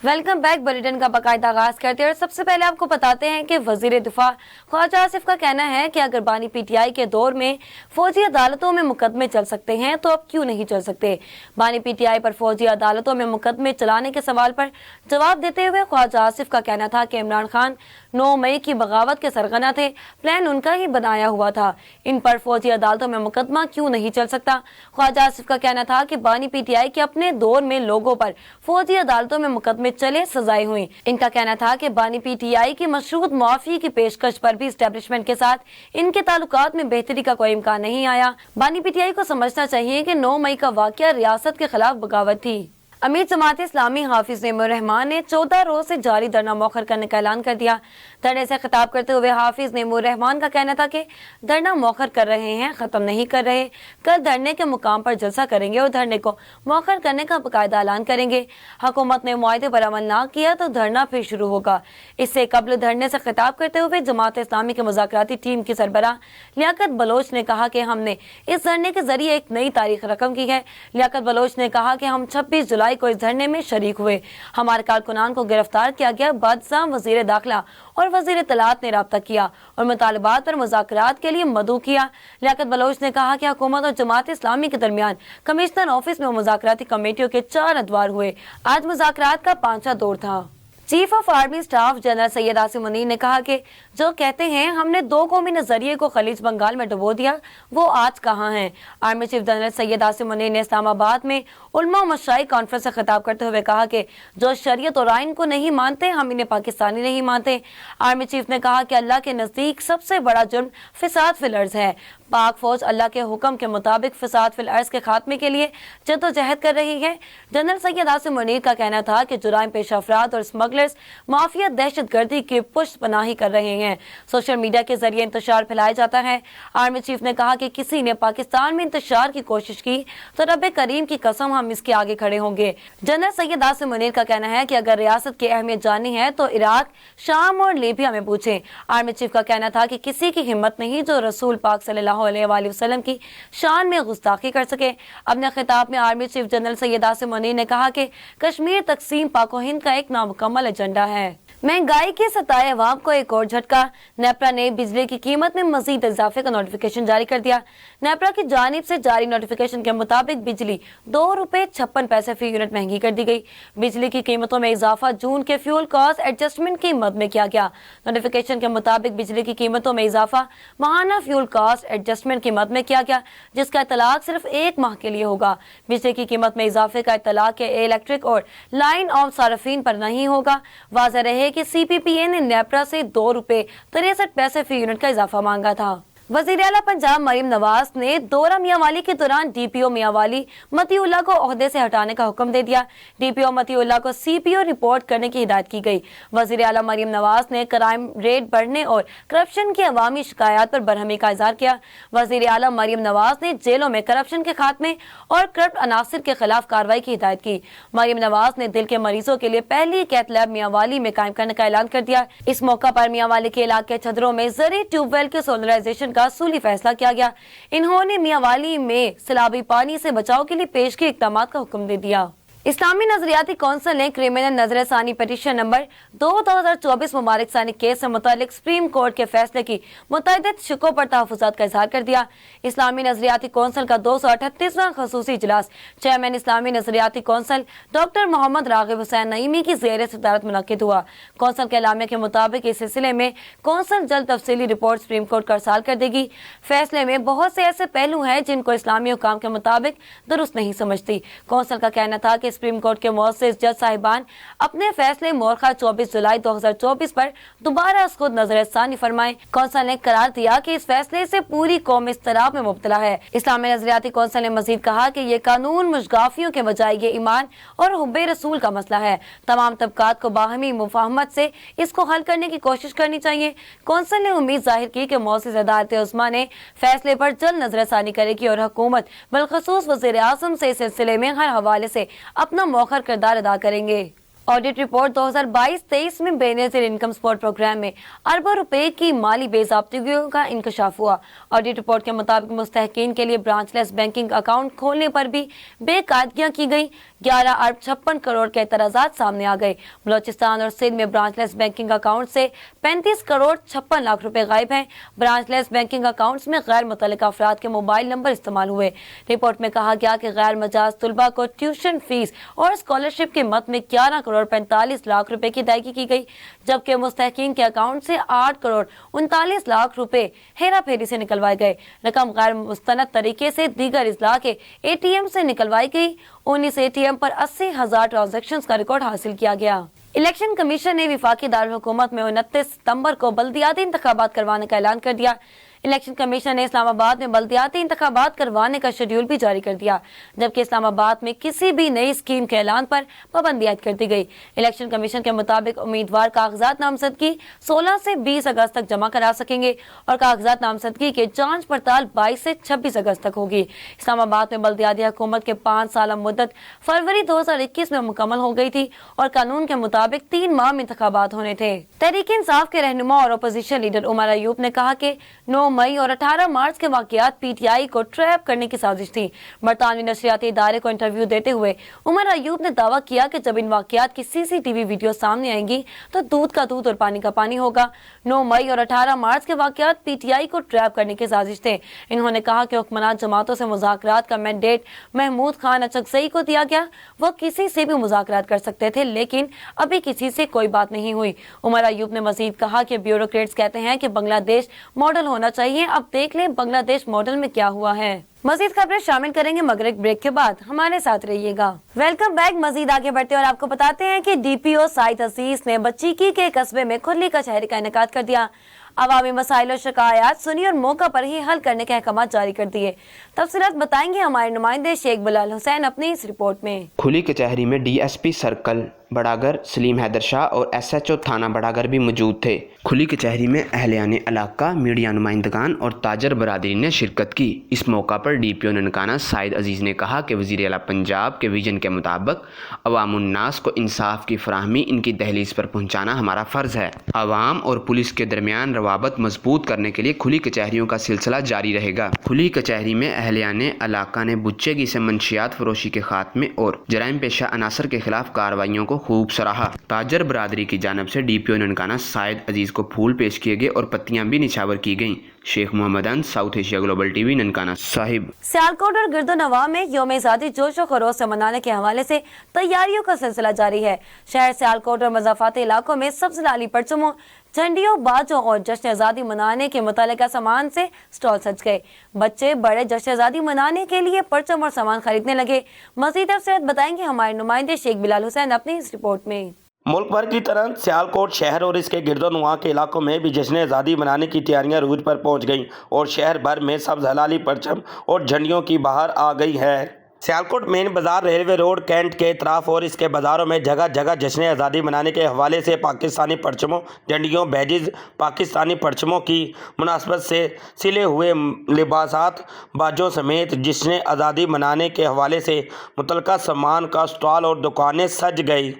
Welcome back. Bulletin का बाकायदा आगाज करते हैं। सबसे पहले आपको बताते हैं कि वजीर दिफा ख्वाजा आसिफ का कहना है कि अगर बानी पीटीआई के दौर में फौजी अदालतों में मुकदमे चल सकते हैं तो अब क्यों नहीं चल सकते। बानी पीटीआई पर फौजी अदालतों में मुकदमे चलाने के सवाल पर जवाब देते हुए ख्वाजा आसिफ का कहना था कि इमरान खान 9 मई की बगावत के सरगना थे, प्लान उनका ही बनाया हुआ था, इन पर फौजी अदालतों में मुकदमा क्यों नहीं चल सकता। ख्वाजा आसिफ का कहना था कि बानी पीटीआई के अपने दौर में लोगों पर फौजी अदालतों में मुकदमे चले, सजाएं हुई। इनका कहना था कि बानी पीटीआई की मशरूत मुआफी की पेशकश पर भी एस्टेब्लिशमेंट के साथ इनके ताल्लुकात में बेहतरी का कोई इम्कान नहीं आया। बानी पीटीआई को समझना चाहिए कि 9 मई का वाकया रियासत के खिलाफ बगावत थी। अमीर जमात इस्लामी हाफिज नेमुर रहमान ने 14 रोज से जारी धरना मौखर करने का ऐलान कर दिया। धरने से खिताब करते हुए हाफिज नेमुर रहमान का कहना था कि धरना मौखर कर रहे हैं, खत्म नहीं कर रहे। कल धरने के मुकाम पर जलसा करेंगे और धरने को मौखर करने का बाकायदा ऐलान करेंगे। हुकूमत ने मुआहदे पर अमल ना किया तो धरना फिर शुरू होगा। इससे कबल धरने से खिताब करते हुए जमात इस्लामी के मुज़ाकराती टीम की सरबराह लियाकत बलोच ने कहा कि हमने इस धरने के जरिए एक नई तारीख रकम की है। लियाकत बलोच ने कहा कि हम 26 जुलाई को इस धरने में शरीक हुए। हमारे कारकुनान को गिरफ्तार किया गया। बादशाह वजीर दाखिला और वजीर तलात ने राब्ता किया और मुतालबात पर मुज़ाकरात के लिए मदऊ किया। लियाकत बलोच ने कहा कि हुकूमत और जमात इस्लामी के दरमियान कमिश्नर ऑफिस में मुज़ाकराती कमेटियों के 4 अदवार हुए। आज मुज़ाकरात का 5वां दौर था। Chief of army staff general Syed Asim Munir ने कहा कि जो कहते हैं हमने 2 कौमी नजरिए को खलीज बंगाल में डुबो दिया, वो आज कहाँ हैं। Army chief general Syed Asim Munir ने इस्लामाबाद में उलमा मशाइख कॉन्फ्रेंस से खिताब करते हुए कहा कि जो शरीयत और आइन को नहीं मानते, हम इन्हें पाकिस्तानी नहीं मानते। आर्मी चीफ ने कहा कि अल्लाह के नजदीक सबसे बड़ा जुर्म फिसाद फिल अर्ज है। पाक फौज अल्लाह के हुक्म के मुताबिक फिसाद फिल अर्ज के खात्मे के लिए जद्दोजहद कर रही है। जनरल सैयद आसिम मुनीर का कहना था कि जुराइम पेश अफराद और स्मगलर्स माफिया दहशत गर्दी की पुष्ट पनाही कर रहे हैं। सोशल मीडिया के जरिए इंतशार फैलाया जाता है। आर्मी चीफ ने कहा कि किसी ने पाकिस्तान में इंतशार की कोशिश की तो रब करीम की कसम हम इसके आगे खड़े होंगे। जनरल सैयद आसिम मुनीर का कहना है कि अगर रियासत की अहमियत जाननी है तो इराक, शाम और लीबिया में पूछें। आर्मी चीफ का कहना था कि किसी की हिम्मत नहीं जो रसूल पाक सल्लल्लाहु अलैहि वसल्लम की शान में गुस्ताखी कर सके। अपने खिताब में army chief general Syed Asim Munir ने कहा कि कश्मीर तकसीम पाक हिंद का एक नामुकम्मल एजेंडा है। महंगाई के सताए अवाम को एक और झटका। नेपरा ने बिजली की कीमत में मजीद इजाफे का नोटिफिकेशन जारी कर दिया। नेपरा की जानिब से जारी नोटिफिकेशन के मुताबिक बिजली ₹2.56 फी यूनिट महंगी कर दी गई। बिजली की कीमतों में इजाफा जून के फ्यूल कॉस्ट एडजस्टमेंट की मद में किया गया। नोटिफिकेशन के मुताबिक बिजली की कीमतों में इजाफा माहाना फ्यूल कॉस्ट एडजस्टमेंट की मद में किया गया, जिसका इतलाक सिर्फ 1 माह के लिए होगा। बिजली की कीमत में इजाफे का इतलाक के इलेक्ट्रिक और लाइन ऑफ सार्फिन पर नहीं होगा। वाज़ेह रहे कि सीपीपीए ने नेपरा से ₹2.63 फी यूनिट का इजाफा मांगा था। वज़ीर आला पंजाब मरीम नवाज ने दौरा मियांवाली के दौरान डीपीओ मियांवाली मतीउल्लाह को ओहदे से हटाने का हुक्म दे दिया। डीपीओ मतीउल्लाह को सीपीओ रिपोर्ट करने की हिदायत की गई। वज़ीर आला मरीम नवाज ने क्राइम रेट बढ़ने और करप्शन की अवामी शिकायत पर बरहमी का इजहार किया। वज़ीर आला मरीम नवाज ने जेलों में करप्शन के खात्मे और करप्ट अनासिर के खिलाफ कार्रवाई की हिदायत की। मरीम नवाज ने दिल के मरीजों के लिए पहली कैथ लैब मियांवाली में कायम करने का ऐलान कर दिया। इस मौका पर मियांवाली के इलाके छदरों में जरी ट्यूबवेल के सोलराइजेशन का सूली फैसला किया गया। इन्होंने मियांवाली में सैलाबी पानी से बचाव के लिए पेश किए इक़दामात का हुक्म दे दिया। इस्लामी नजरियाती कौंसिल ने क्रिमिनल नजरसानी पिटीशन नंबर 2024 मुबारक सानी केस से मुतालिक सुप्रीम कोर्ट के फैसले की मुतअद्दिद शिकों पर तहफ़्फ़ुज़ात का इज़हार कर दिया। इस्लामी नजरियाती कौंसिल का 238वां खसूसी इजलास चेयरमैन इस्लामी नजरियाती कौंसिल डॉक्टर मोहम्मद राग़िब हुसैन नईमी की ज़ेर सदारत मुनक्किद हुआ। कौंसिल के एलामिया के मुताबिक इस सिलसिले में कौंसिल जल्द तफसीली रिपोर्ट सुप्रीम कोर्ट का इरसाल कर देगी। फैसले में बहुत से ऐसे पहलू हैं जिनको इस्लामी हुकाम के मुताबिक दुरुस्त नहीं समझती। कौंसिल का कहना था कि सुप्रीम कोर्ट के मुअज़्ज़िज़ जज साहिबान अपने फैसले मोरखा 24 जुलाई 2024 पर दोबारा खुद नजरसानी फरमाएं। कौंसिल ने करार दिया कि इस फैसले से पूरी कौम इज़्तिराब में मुब्तला है। इस्लामी नजरियाती कौंसिल ने मजीद कहा कि ये कानून मुशगाफियों के बजाय ये ईमान और हुब्बे रसूल का मसला है। तमाम तबकात को बाहमी मुफाहमत से इसको हल करने की कोशिश करनी चाहिए। कौंसिल ने उम्मीद जाहिर की कि मुअज़्ज़िज़ अदालत उज़्मा ने फैसले पर जल्द नजरसानी करेगी और हुकूमत बिलखसूस वज़ीर आज़म से इस सिलसिले में हर हवाले से अपना मौखर किरदार अदा करेंगे। ऑडिट रिपोर्ट 2022-23 में बेनजीर इनकम सपोर्ट प्रोग्राम में अरबों रुपए की माली बेज़ाब्तिगियों का इंकशाफ हुआ। ऑडिट रिपोर्ट के मुताबिक मुस्तहकीन के लिए ब्रांचलेस बैंकिंग अकाउंट खोलने पर भी बेकायदगियां की गई। 11 अरब 56 करोड़ के एतराज़ात सामने आ गए। बलोचिस्तान और सिंध में ब्रांचलेस बैंकिंग अकाउंट से 35 करोड़ 56 लाख रुपए गायब हैं। ब्रांचलेस बैंकिंग अकाउंट्स में गैर मुतल्लिका अफराद के मोबाइल नंबर इस्तेमाल हुए। रिपोर्ट में कहा गया कि गैर मजाज तुलबा को ट्यूशन फीस और स्कॉलरशिप के मद में 11 करोड़ 45 लाख रुपए की अदायगी की गई, जबकि मुस्तहकीन के अकाउंट से 8 करोड़ 39 लाख रुपए हेरा फेरी से निकलवाए गए। रकम गैर मुस्तनद तरीके से दीगर इजला के ATM से निकलवाई गई। 19 ATM पर 80,000 ट्रांजैक्शन का रिकॉर्ड हासिल किया गया। इलेक्शन कमीशन ने विफाकी दारुल हुकूमत में 29 सितंबर को बल्दियाती इंतखाबात करवाने का ऐलान कर दिया। इलेक्शन कमीशन ने इस्लामाबाद में बल्दियाती इंतखाबात करवाने का शेड्यूल भी जारी कर दिया, जबकि इस्लामाबाद में किसी भी नई स्कीम के ऐलान पर पाबंदी आयद कर दी गई। इलेक्शन कमीशन के मुताबिक उम्मीदवार कागजात नामजदगी 16 से 20 अगस्त तक जमा करा सकेंगे और कागजात नामजदगी के जांच पड़ताल 22 से 26 अगस्त तक होगी। इस्लामाबाद में बल्दियाती हुकूमत के 5 साल मुद्दत फरवरी 2021 में मुकम्मल हो गई थी और कानून के मुताबिक 3 माह में इंतखाबात होने थे। तहरीक इंसाफ के रहनुमा और अपोजिशन लीडर उमर अयूब ने कहा कि 9 मई और 18 मार्च के वाकयात PTI को ट्रैप करने की साजिश थी। बरतानवी नशरियाती इदारे को इंटरव्यू देते हुए उमर अयूब ने दावा किया कि जब इन वाकयात की CCTV वीडियो सामने आएंगी तो दूध का दूध और पानी का पानी होगा। 9 मई और 18 मार्च के वाकयात PTI को ट्रैप करने की साजिश थे। इन्होंने कहा कि हुक्मरान जमातों से मुज़ाकरात का मैंडेट महमूद खान अचकज़ई को दिया गया। वो किसी से भी मुज़ाकरात कर सकते थे, लेकिन अभी किसी से कोई बात नहीं हुई। उमर अयूब ने मजीद कहा कि ब्यूरोक्रेट्स कहते हैं कि बांग्लादेश मॉडल होना चाहिए। अब देख लें बांग्लादेश मॉडल में क्या हुआ है। मजीद खबरें शामिल करेंगे मगर एक ब्रेक के बाद, हमारे साथ रहिएगा। Welcome back. मजीद आगे बढ़ते और आपको बताते हैं कि DPO साइद अजीज ने बच्चीकी के कस्बे में खुली कचहरी का इनेकाद कर दिया। अवामी मसाइल और शिकायत सुनी और मौका पर ही हल करने के अहकाम जारी कर दिए। तफसीलात बताएंगे हमारे नुमाइंदे शेख बिलाल हुसैन अपनी इस रिपोर्ट में। खुली कचहरी में DSP सर्कल बड़ागर सलीम हैदर शाह और SHO थाना बड़ागर भी मौजूद थे। खुली कचहरी में अहलियाने इलाका, मीडिया नुमाइंदगान और ताजर बरादरी ने शिरकत की। इस मौका पर DPO ननकाना साइद अजीज ने कहा कि वज़ीर आला पंजाब के विजन के मुताबिक अवामुन्नास को इंसाफ की फराहमी इनकी दहलीज पर पहुँचाना हमारा फ़र्ज़ है। अवाम और पुलिस के दरमियान रवाबत मजबूत करने के लिए खुली कचहरियों का सिलसिला जारी रहेगा। खुली कचहरी में अहलियाने इलाका ने बुच्चेगी से मंशियात फरोशी के खात्मे और जराइम पेशा अनासर के खिलाफ कार्रवाइयों को खूब सराहा। ताजर बरादरी की जानब से DPO ननकाना साइद अजीज को फूल पेश किए गए और पत्तियां भी निछावर की गईं। शेख मोहम्मद अन, South Asia global TV, Nankana Sahib. Sialkot और गिरदोनवा में यौम आज़ादी जोश और खरोश से मनाने के हवाले से तैयारियों का सिलसिला जारी है। शहर सियालकोट और मज़ाफ़ाती इलाकों में सब्ज़ लाली परचमों, झंडियों, बाजों और जश्न आज़ादी मनाने के मुतालिका सामान से स्टॉल सज गए। बच्चे बड़े जश्न आज़ादी मनाने के लिए परचम और सामान खरीदने लगे। मज़ीद तफसीलात बताएंगे हमारे नुमाइंदे शेख बिलाल हुसैन अपनी इस रिपोर्ट में। मुल्क भर की तरह सियालकोट शहर और इसके गिरदोनुमा के इलाकों में भी जश्न आज़ादी मनाने की तैयारियां रूज पर पहुंच गईं और शहर भर में सब्ज़ हलाली परचम और झंडियों की बहार आ गई है। सियालकोट मेन बाजार, रेलवे रोड, कैंट के इतराफ़ और इसके बाज़ारों में जगह जगह जश्न आज़ादी मनाने के हवाले से पाकिस्तानी परचमों, झंडियों, बैजिज़, पाकिस्तानी परचमों की मुनासबत से सिले हुए लिबासात, बाजों समेत जश्न आज़ादी मनाने के हवाले से मुतल्लिका सामान का स्टॉल और दुकानें सज गई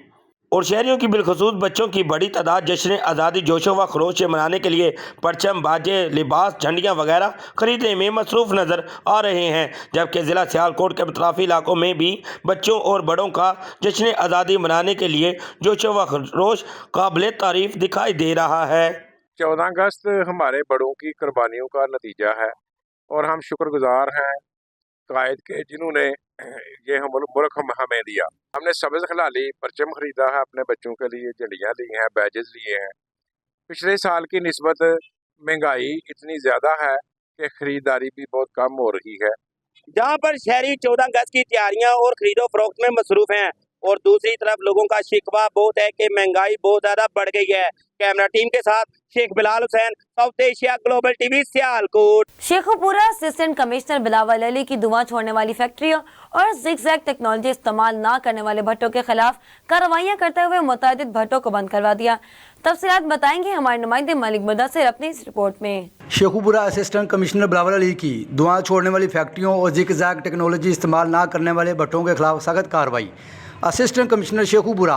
और शहरियों की बिलखसूस बच्चों की बड़ी तादाद जश्न आज़ादी जोशो व खरोश से मनाने के लिए परचम, बाजे, लिबास, झंडियाँ वगैरह खरीदने में मसरूफ़ नज़र आ रहे हैं। जबकि ज़िला सियालकोट के मुतराफ़ी इलाकों में भी बच्चों और बड़ों का जश्न आज़ादी मनाने के लिए जोशो व खरोश काबिल तारीफ़ दिखाई दे रहा है। 14 अगस्त हमारे बड़ों की कुर्बानियों का नतीजा है और हम शुक्रगुजार हैं कायद के जिन्होंने ये मुल्क हमें दिया। हमने सब्ज़ हलाली परचम ख़रीदा है अपने बच्चों के लिए, झंडियाँ ली हैं, बैजेस लिए हैं। पिछले साल की निस्बत महंगाई इतनी ज़्यादा है कि ख़रीदारी भी बहुत कम हो रही है। जहाँ पर शहरी 14 अगस्त की तैयारियाँ और खरीदो फरोख्त में मसरूफ़ हैं और दूसरी तरफ लोगों का शिकवा बहुत है कि महंगाई बहुत ज़्यादा बढ़ गई है। कैमरा टीम के साथ Sheikh Bilal Hussain, South Asia global TV, Sialkot. Sheikhupura assistant commissioner Bilawal Ali की धुआं छोड़ने वाली फैक्ट्रियों और जिगजैग टेक्नोलॉजी इस्तेमाल न करने वाले भट्टों के खिलाफ कार्रवाइयां करते हुए मुतअद्दिद भट्टों को बंद करवा दिया। तफसीलात बताएंगे हमारे नुमाइंदे मलिक मुदस्सिर अपनी इस रिपोर्ट में। शेखुपुरा असिस्टेंट कमिश्नर बिलावल अली की धुआं छोड़ने वाली फैक्ट्रियों और जिगजैग टेक्नोलॉजी इस्तेमाल न करने वाले भट्टों के खिलाफ सख्त कार्रवाई। असिस्टेंट कमिश्नर शेखुपुरा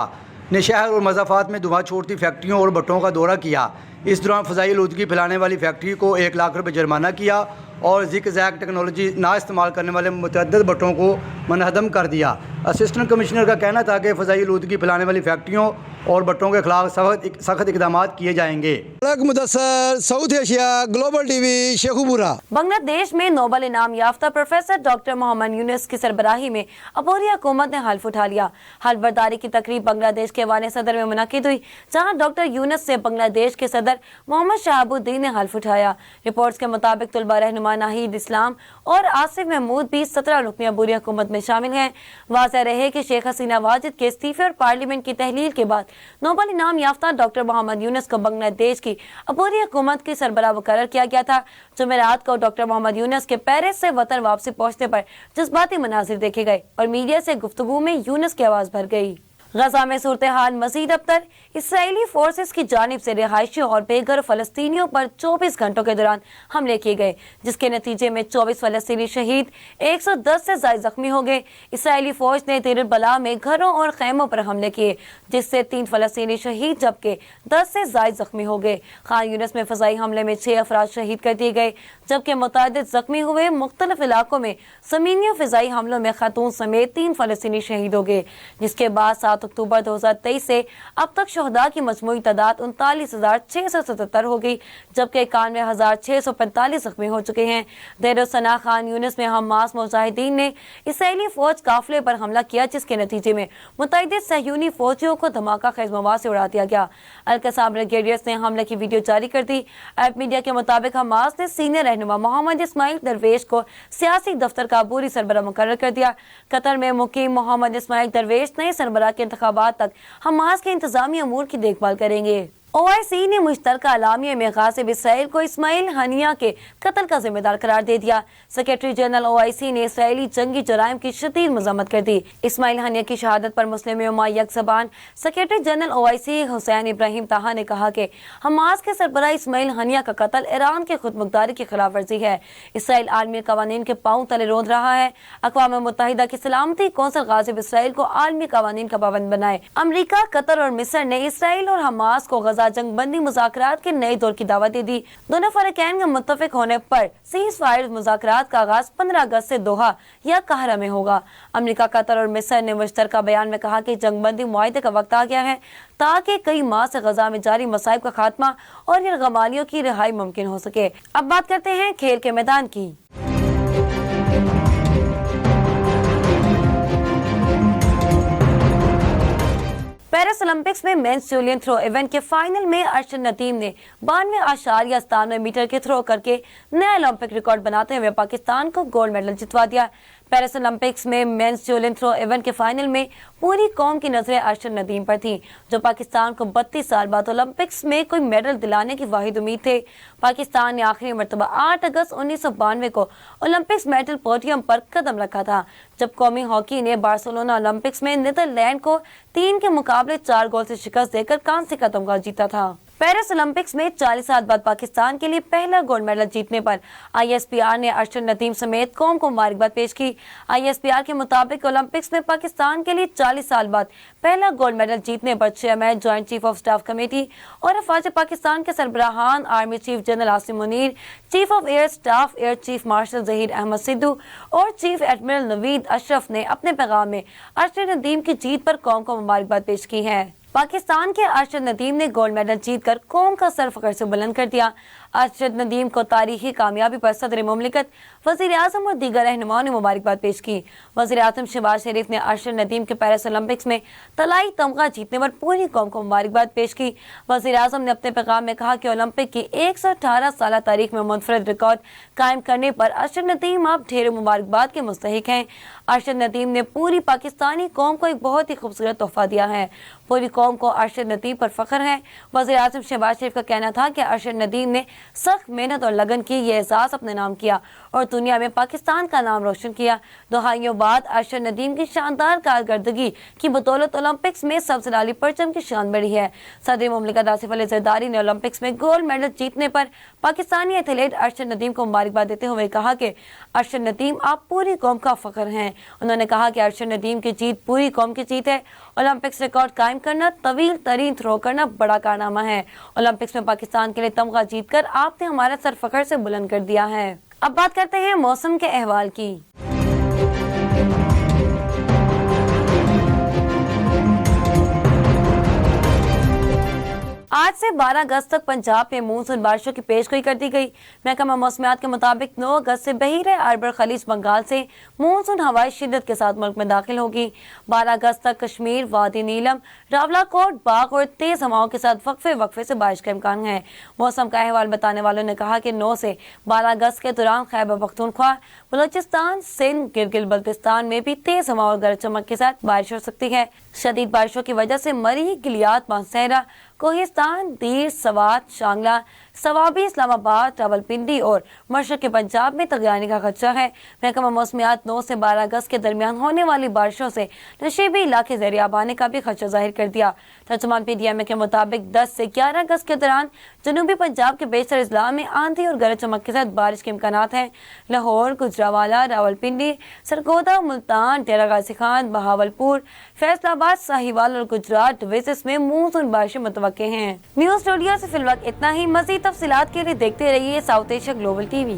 نے شہر اور مضافات میں دھواں چھوڑتی فیکٹریوں اور بھٹوں کا دورہ کیا۔ اس دوران فضائی آلودگی پھیلانے والی فیکٹری کو 1 لاکھ روپے جرمانہ کیا اور زگ زیگ ٹیکنالوجی نہ استعمال کرنے والے متعدد بھٹوں کو منہدم کر دیا۔ اسسٹنٹ کمشنر کا کہنا تھا کہ فضائی آلودگی پھیلانے والی فیکٹریوں اور بھٹوں کے خلاف سخت اقدامات کیے جائیں گے۔ Mudassar, South Asia, global T V, Sheikhupura. Bangladesh میں نوبل انعام یافتہ پروفیسر ڈاکٹر محمد یونس کی سربراہی میں عبوری حکومت نے حلف اٹھا لیا۔ حلف برداری کی تقریب بنگلہ دیش کے ایوان صدر میں منعقد ہوئی، جہاں ڈاکٹر یونس سے بنگلہ دیش کے صدر محمد شہاب الدین نے حلف اٹھایا۔ رپورٹس کے مطابق طلبہ رہنما ناہید اسلام اور آصف محمود بھی 17 رکنی عبوری حکومت میں شامل ہیں۔ واضح رہے کہ شیخ حسینہ واجد کے استعفے اور پارلیمنٹ کی تحلیل کے بعد نوبل انعام یافتہ ڈاکٹر محمد یونس کو بنگلہ دیش کی عبوری حکومت کی سربراہ مقرر کیا گیا تھا۔ جمعرات کو ڈاکٹر محمد یونس کے پیرس سے وطن واپسی پہنچنے پر جذباتی مناظر دیکھے گئے اور میڈیا سے گفتگو میں یونس کی آواز بھر گئی۔ غزہ میں صورتحال مزید ابتر، اسرائیلی فورسز کی جانب سے رہائشیوں اور بے گھر فلسطینیوں پر 24 گھنٹوں کے دوران حملے کیے گئے، جس کے نتیجے میں 24 فلسطینی شہید، 110 سے زائد زخمی ہو گئے۔ اسرائیلی فوج نے دیر البلاح میں گھروں اور خیموں پر حملے کیے، جس سے 3 فلسطینی شہید جبکہ 10 سے زائد زخمی ہو گئے۔ خان یونس میں فضائی حملے میں 6 افراد شہید کر دیے گئے، جبکہ متعدد زخمی ہوئے۔ مختلف علاقوں میں زمینی و فضائی حملوں میں خاتون سمیت 3 فلسطینی شہید ہو گئے، جس کے بعد 7 اکتوبر 2023 سے اب تک شہداء کی مجموعی تعداد 39,677 ہو گئی، جبکہ 91,645 زخمی ہو چکے ہیں۔ دیر ثنا خان یونس میں حماس مجاہدین نے اسرائیلی فوج قافلے پر حملہ کیا، جس کے نتیجے میں متعدد صہیونی فوجیوں کو دھماکہ خیز مواد سے اڑا دیا گیا۔ القصام بریگیڈیئرز نے حملے کی ویڈیو جاری کر دی۔ عرب میڈیا کے مطابق حماس نے سینئر رہنما محمد اسماعیل درویش کو سیاسی دفتر کا عبوری سربراہ مقرر کر دیا۔ قطر میں مقیم محمد اسماعیل درویش نئے سربراہ کے انتخابات تک حماس کے انتظامی امور کی دیکھ بھال کریں گے۔ OIC نے مشترکہ اعلامیہ میں غاصب اسرائیل کو اسماعیل ہنیہ کے قتل کا ذمہ دار قرار دے دیا۔ سیکریٹری جنرل OIC نے اسرائیلی جنگی جرائم کی شدید مذمت کر دی۔ اسماعیل ہنیہ کی شہادت پر مسلم امہ یک زبان سیکریٹری جنرل OIC حسین ابراہیم طہا نے کہا کہ حماس کے سربراہ اسماعیل ہنیہ کا قتل ایران کے خود مختاری کی خلاف ورزی ہے۔ اسرائیل عالمی قوانین کے پاؤں تلے روند رہا ہے۔ اقوام متحدہ کی سلامتی کونسل غاصب اسرائیل کو عالمی قوانین کا پابند بنائے۔ امریکہ، قطر اور مصر نے اسرائیل اور حماس کو غزہ جنگ بندی مذاکرات کے نئے دور کی دعوت دے دی۔ دونوں فریقین کے متفق ہونے پر سیز فائر مذاکرات کا آغاز 15 اگست سے دوحہ یا قاہرہ میں ہوگا۔ امریکہ، قطر اور مصر نے مشترکہ بیان میں کہا کہ جنگ بندی معاہدے کا وقت آ گیا ہے تاکہ کئی ماہ سے غزہ میں جاری مصائب کا خاتمہ اور یرغمالیوں کی رہائی ممکن ہو سکے۔ اب بات کرتے ہیں کھیل کے میدان کی۔ پیرس اولمپکس میں مینس جولین تھرو ایونٹ کے فائنل میں ارشد ندیم نے 92.97 میٹر کے تھرو کر کے نیا اولمپک ریکارڈ بناتے ہوئے پاکستان کو گولڈ میڈل جتوا دیا۔ پیرس اولمپکس میں مینس جولین تھرو ایونٹ کے فائنل میں پوری قوم کی نظریں ارشد ندیم پر تھیں، جو پاکستان کو 32 سال بعد اولمپکس میں کوئی میڈل دلانے کی واحد امید تھے۔ پاکستان نے آخری مرتبہ 8 اگست 1992 کو اولمپکس میڈل پوڈیم پر قدم رکھا تھا، جب قومی ہاکی نے بارسلونا اولمپکس میں نیدرلینڈ کو 3 کے مقابلے 4 گول سے شکست دے کر کانسی کا تمغہ جیتا تھا۔ پیرس اولمپکس میں 40 سال بعد پاکستان کے لیے پہلا گولڈ میڈل جیتنے پر ISPR نے ارشد ندیم سمیت قوم کو مبارکباد پیش کی۔ ISPR کے مطابق اولمپکس میں پاکستان کے لیے 40 سال بعد پہلا گولڈ میڈل جیتنے پر chairman joint chief of staff committee اور افواج پاکستان کے سربراہان army chief general Asim Munir, chief of air staff air chief marshal Zaheer Ahmed Sidhu اور چیف ایڈمرل نوید اشرف نے اپنے پیغام میں ارشد ندیم کی جیت پر قوم کو مبارکباد پیش کی ہے۔ پاکستان کے ارشد ندیم نے گولڈ میڈل جیت کر قوم کا سر فخر سے بلند کر دیا۔ ارشد ندیم کو تاریخی کامیابی پر صدر مملکت، وزیر اعظم اور دیگر رہنماؤں نے مبارکباد پیش کی۔ وزیر اعظم شہباز شریف نے ارشد ندیم کے پیرس اولمپکس میں طلائی تمغہ جیتنے پر پوری قوم کو مبارکباد پیش کی۔ وزیر اعظم نے اپنے پیغام میں کہا کہ اولمپک کی 118 سالہ تاریخ میں منفرد ریکارڈ قائم کرنے پر ارشد ندیم اب ڈھیر مبارکباد کے مستحق ہیں۔ ارشد ندیم نے پوری پاکستانی قوم کو ایک بہت ہی خوبصورت تحفہ دیا ہے۔ پوری قوم کو ارشد ندیم پر فخر ہے۔ وزیر اعظم شہباز شریف کا کہنا تھا کہ ارشد ندیم نے سخت محنت اور لگن کی یہ اعزاز اپنے نام کیا اور دنیا میں پاکستان کا نام روشن کیا۔ دہائیوں بعد ارشد ندیم کی شاندار کارکردگی کی بدولت اولمپکس میں سبز لالی پرچم کی شان بڑھی ہے۔ صدر مملکت آصف علی زرداری نے اولمپکس میں گولڈ میڈل جیتنے پر پاکستانی ایتھلیٹ ارشد ندیم کو مبارکباد دیتے ہوئے کہا کہ ارشد ندیم آپ پوری قوم کا فخر ہیں۔ انہوں نے کہا کہ ارشد ندیم کی جیت پوری قوم کی جیت ہے ओलंपिक्स रिकॉर्ड कायम करना, तवील तरीन थ्रो करना बड़ा कारनामा है। ओलंपिक्स में पाकिस्तान के लिए तमगा जीतकर आपने हमारा सर फखर से बुलंद कर दिया है। अब बात करते हैं मौसम के अहवाल की। आज से 12 अगस्त तक पंजाब में मानसून बारिशों की पेशगोई कर दी गई। महकमा मौसमियात के मुताबिक 9 अगस्त से बहीर अरब खलीज बंगाल से मानसून हवाएं शिद्दत के साथ मुल्क में दाखिल होगी। 12 अगस्त तक कश्मीर, वादी नीलम, रावलाकोट, बाग और तेज हवाओं के साथ वक्फे से बारिश का इम्कान है। मौसम का अहवाल बताने वालों ने कहा कि 9 से 12 अगस्त के दौरान खैबर पख्तूनख्वा, बलोचिस्तान, सिंध, गिलगित बल्तिस्तान में भी तेज हवा और गरज चमक के साथ बारिश हो सकती है। शदीद बारिशों की वजह से मरी, गिलियात, मानसहरा, कोहिस्तान, दीर, सवात, शांगला, सवाबी, इस्लामाबाद, रावलपिंडी और मशरक के पंजाब में तगयानी का खदशा है। महकमा मौसमियात 9 से 12 अगस्त के दरमियान होने वाली बारिशों से नशीबी इलाके ज़ेर-ए-आब आने का भी खदशा जाहिर कर दिया। तर्जुमान PDM के मुताबिक 10 से 11 अगस्त के दौरान जनूबी पंजाब के बेशतर अजला में आंधी और गरज चमक के साथ बारिश के इम्कानात हैं। लाहौर, गुजरावाला, रावलपिंडी, सरगोदा, मुल्तान, डेरा गाजी खान, बहावलपुर, फैसलाबाद, साहिवाल और गुजरात डिवीजन में मानसून बारिशें मुतवक्के हैं। न्यूज़ स्टूडियो से फिलहाल इतना ही। मज़ीद तफसीलात के लिए देखते रहिए साउथ एशिया ग्लोबल TV।